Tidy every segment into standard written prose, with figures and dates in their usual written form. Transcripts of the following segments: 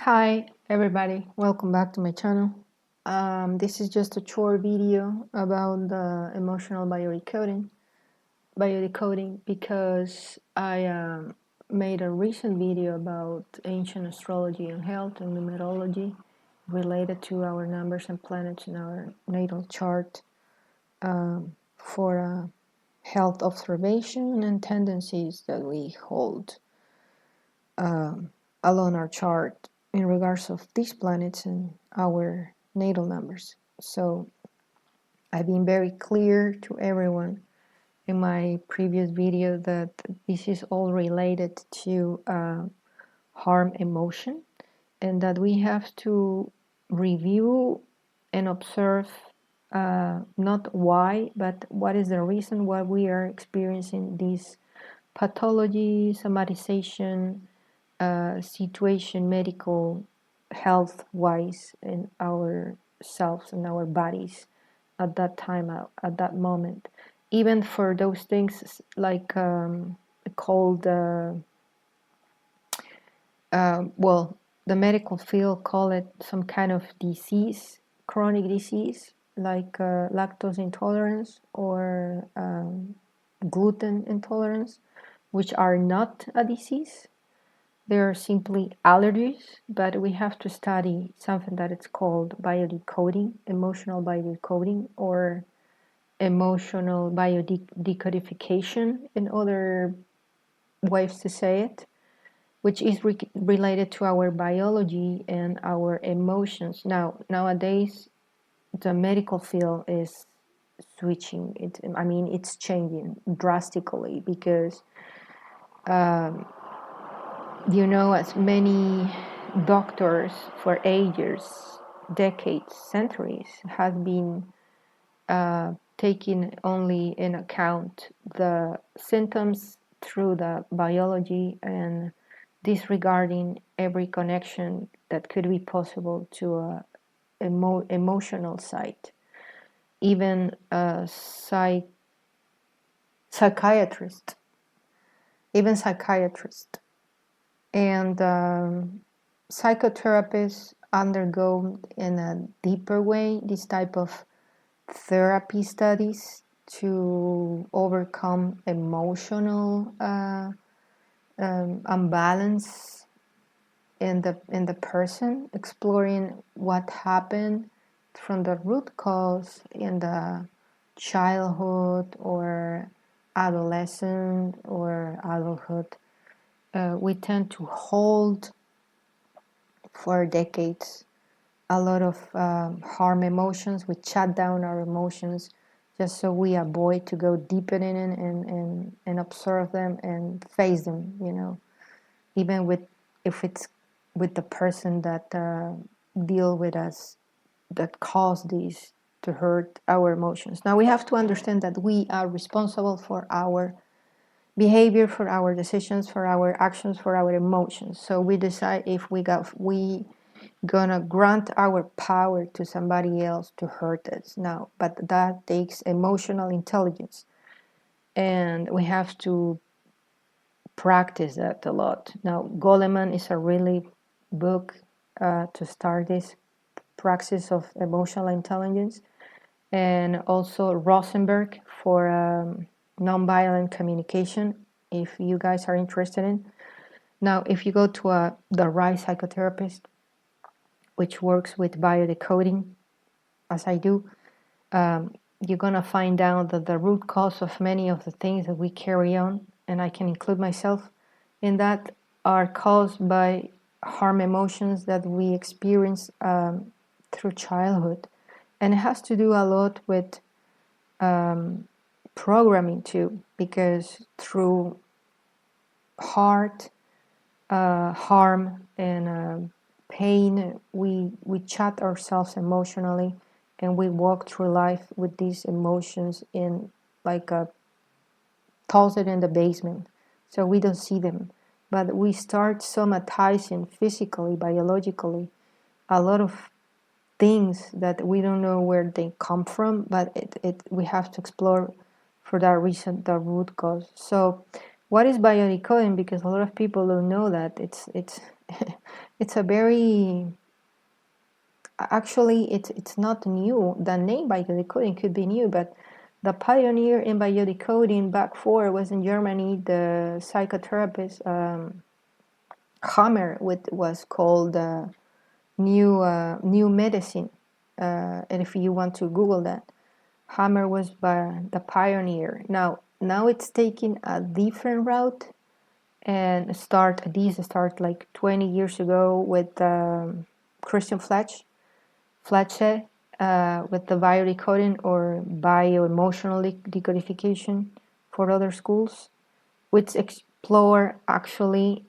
Hi everybody, welcome back to my channel. This is just a short video about the emotional biodecoding because I made a recent video about ancient astrology and health and numerology related to our numbers and planets in our natal chart for health observation and tendencies that we hold along our chart in regards of these planets and our natal numbers. So I've been very clear to everyone in my previous video that this is all related to harm emotion, and that we have to review and observe not why, but what is the reason why we are experiencing these pathology, somatization, situation, medical, health wise, in ourselves and our bodies at that time, at that moment. Even for those things like called, well, the medical field call it some kind of disease, chronic disease, like lactose intolerance or gluten intolerance, which are not a disease. They're simply allergies, but we have to study something that it's called biodecoding, emotional biodecoding, or emotional biodecodification, in other ways to say it, which is related to our biology and our emotions. Nowadays, the medical field is switching. It's changing drastically because as many doctors for ages, decades, centuries have been taking only in account the symptoms through the biology and disregarding every connection that could be possible to a emotional side. Even a psychiatrist, even psychiatrist and psychotherapists undergo in a deeper way this type of therapy studies to overcome emotional imbalance in the person, exploring what happened from the root cause in the childhood or adolescent or adulthood. We tend to hold for decades a lot of harm emotions. We shut down our emotions just so we avoid to go deeper in and observe them and face them, even with if it's with the person that deal with us, that caused these to hurt our emotions. Now we have to understand that we are responsible for our behavior, for our decisions, for our actions, for our emotions. So we decide if we gonna grant our power to somebody else to hurt us. Now, but that takes emotional intelligence, and we have to practice that a lot. Now, Goleman is a really book to start this practice of emotional intelligence, and also Rosenberg for nonviolent communication, if you guys are interested in. Now, if you go to the right psychotherapist, which works with biodecoding, as I do, you're going to find out that the root cause of many of the things that we carry on, and I can include myself in that, are caused by harm emotions that we experience through childhood. And it has to do a lot with programming too, because through heart harm and pain, we shut ourselves emotionally, and we walk through life with these emotions in like a closet in the basement, so we don't see them. But we start somatizing physically, biologically, a lot of things that we don't know where they come from, but we have to explore for that reason the root cause. So What is biodecoding? Because a lot of people don't know that it's it's a very, actually it's not new. The name biodecoding could be new, but the pioneer in biodecoding back for was in Germany. The psychotherapist Hammer, with was called new medicine. And if you want to Google that, Hammer was the pioneer. Now it's taking a different route, and these start like 20 years ago with Christian Fletcher, with the biodecoding or bio-emotional decodification for other schools, which explore actually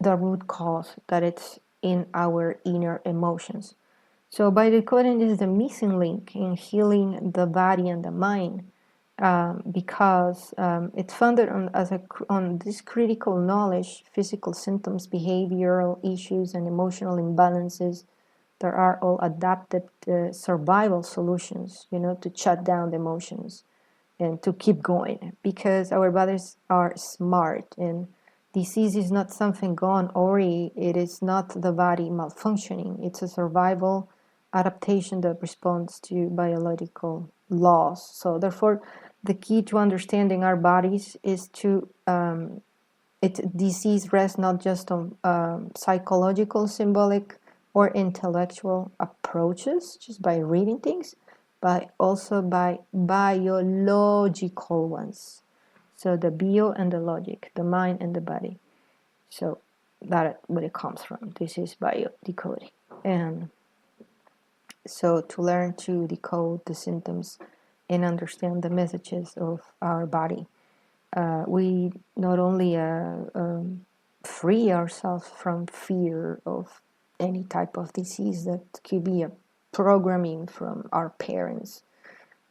the root cause that it's in our inner emotions. So biodecoding is the missing link in healing the body and the mind, because it's founded on this critical knowledge, physical symptoms, behavioral issues, and emotional imbalances. There are all adapted survival solutions, to shut down the emotions and to keep going, because our bodies are smart, and disease is not something gone already. It is not the body malfunctioning. It's a survival adaptation that responds to biological laws. So therefore, the key to understanding our bodies is to disease rests not just on psychological, symbolic, or intellectual approaches, just by reading things, but also by biological ones. So the bio and the logic, the mind and the body. So that's where it comes from. This is biodecoding. And so to learn to decode the symptoms and understand the messages of our body, we not only free ourselves from fear of any type of disease that could be a programming from our parents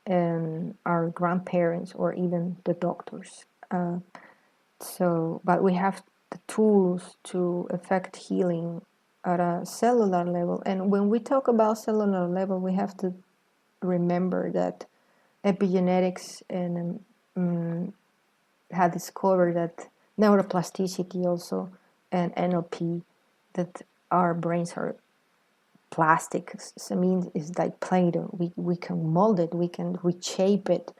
and our grandparents or even the doctors. But we have the tools to effect healing at a cellular level. And when we talk about cellular level, we have to remember that epigenetics and had discovered that neuroplasticity also, and NLP, that our brains are plastic. So, I mean, it's like Play-Doh. We can mold it, we can reshape it.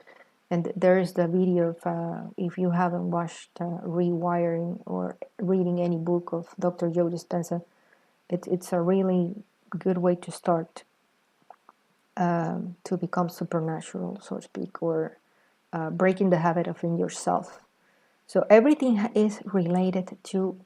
And there is the video of, if you haven't watched Rewiring or reading any book of Dr. Joe Dispenza, it's a really good way to start to become supernatural, so to speak, or breaking the habit of in yourself. So everything is related to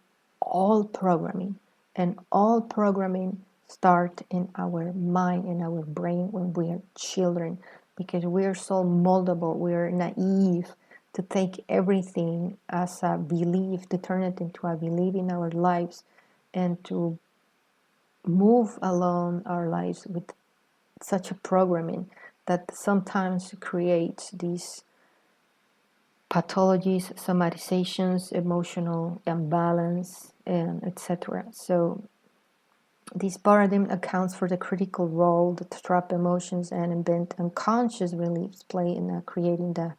all programming, and all programming start in our mind and our brain when we are children, because we are so moldable. We are naive to take everything as a belief, to turn it into a belief in our lives, and to move along our lives with such a programming that sometimes creates these pathologies, somatizations, emotional imbalance, and etc. So this paradigm accounts for the critical role that trapped emotions and invent unconscious beliefs play in creating the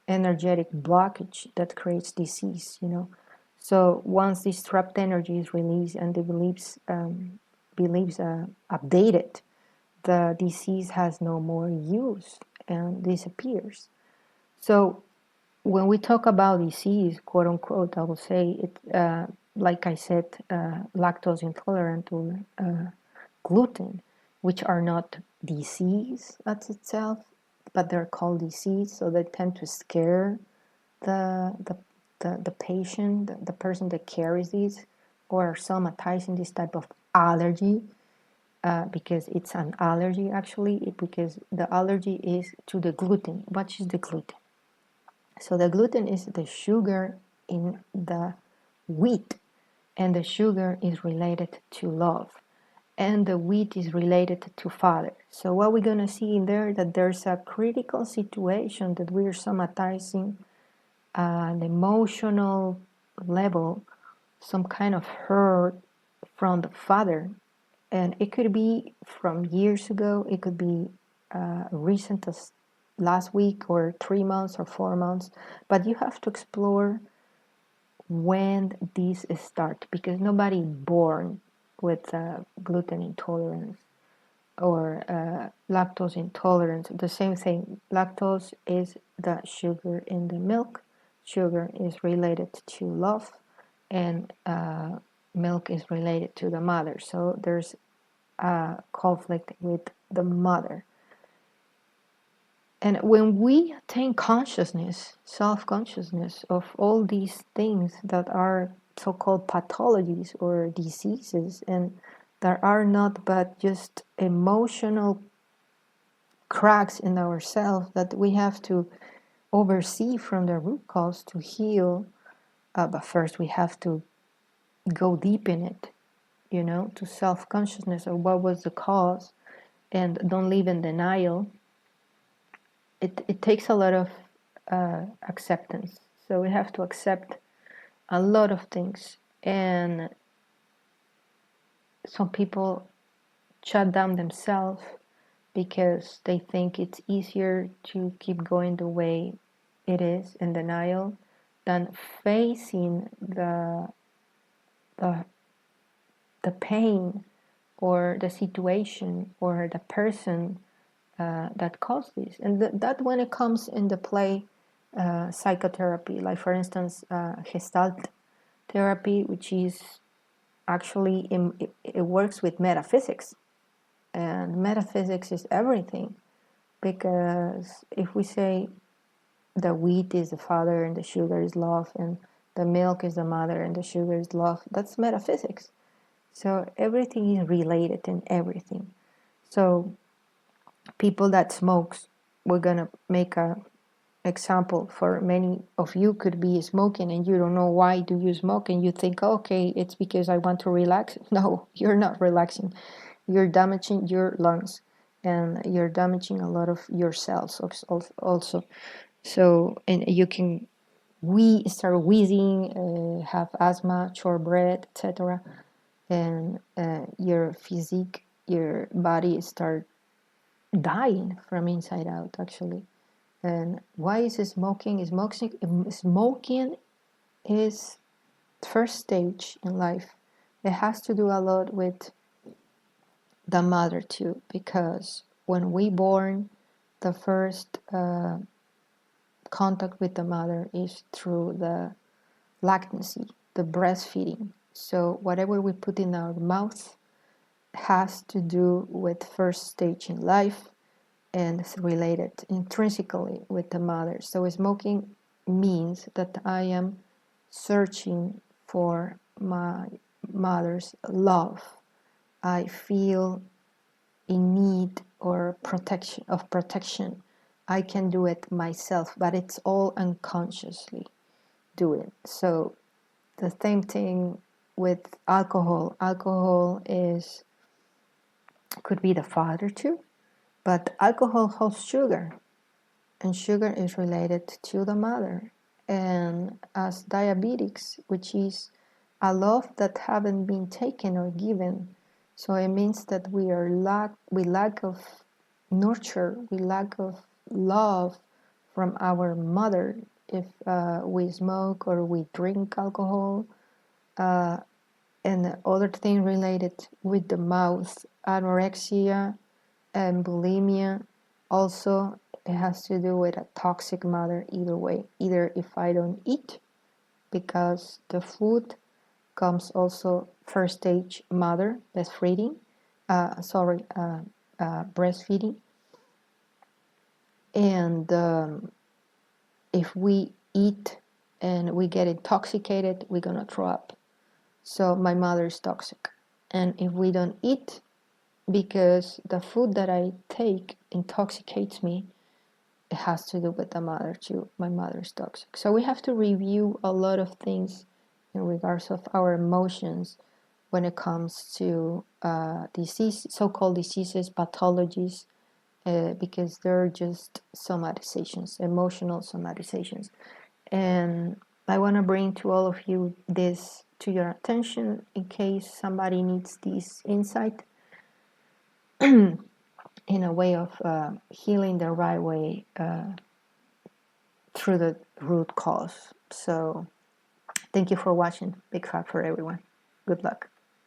energetic blockage that creates disease. So once this trapped energy is released and the beliefs updated, the disease has no more use and disappears. So when we talk about disease, quote unquote, I will say it, like I said, lactose intolerant or gluten, which are not disease at itself, but they're called disease, so they tend to scare the patient, the person that carries these, or are somatizing this type of allergy, because it's an allergy actually, because the allergy is to the gluten. What is the gluten? So the gluten is the sugar in the wheat, and the sugar is related to love, and the wheat is related to father. So what we're going to see in there, that there's a critical situation that we're somatizing an emotional level, some kind of hurt from the father, and it could be from years ago, it could be recent as last week or 3 months or 4 months, but you have to explore when these start, because nobody born with gluten intolerance or lactose intolerance. The same thing. Lactose is the sugar in the milk. Sugar is related to love, and milk is related to the mother. So there's a conflict with the mother. And when we attain consciousness, self-consciousness of all these things that are so-called pathologies or diseases, and that are not but just emotional cracks in ourselves that we have to oversee from the root cause to heal, but first we have to go deep in it, to self-consciousness of what was the cause, and don't live in denial. It takes a lot of acceptance. So we have to accept a lot of things. And some people shut down themselves because they think it's easier to keep going the way it is in denial than facing the, the pain or the situation or the person that caused this. And that when it comes into play, psychotherapy, like for instance, Gestalt therapy, which is actually, it works with metaphysics. And metaphysics is everything, because if we say the wheat is the father and the sugar is love, and the milk is the mother and the sugar is love, that's metaphysics. So everything is related in everything. So people that smokes, we're gonna make a example for many of you, could be smoking and you don't know why do you smoke, and you think, okay, it's because I want to relax. No, you're not relaxing. You're damaging your lungs, and you're damaging a lot of your cells also. So, and you can start wheezing, have asthma, short breath, etc. And your physique, your body start dying from inside out, actually. And why is smoking? Smoking is first stage in life. It has to do a lot with the mother too, because when we born, the first contact with the mother is through the lactancy, the breastfeeding. So whatever we put in our mouth has to do with first stage in life, and it's related intrinsically with the mother. So smoking means that I am searching for my mother's love. I feel in need or protection. I can do it myself, but it's all unconsciously doing. So the same thing with alcohol. Alcohol could be the father too, but alcohol holds sugar, and sugar is related to the mother. And as diabetics, which is a love that haven't been taken or given, so it means that we lack of nurture, we lack of love from our mother if we smoke or we drink alcohol. And other thing related with the mouth, anorexia and bulimia, also it has to do with a toxic mother either way. Either if I don't eat, because the food comes also first stage mother, breastfeeding, breastfeeding. And if we eat and we get intoxicated, we're gonna throw up. So my mother is toxic. And if we don't eat, because the food that I take intoxicates me, it has to do with the mother too. My mother's toxic. So we have to review a lot of things in regards of our emotions when it comes to disease, so-called diseases, pathologies, because they're just somatizations, emotional somatizations. And I want to bring to all of you this to your attention in case somebody needs this insight. in a way of healing the right way through the root cause. So thank you for watching. Big hug for everyone. Good luck.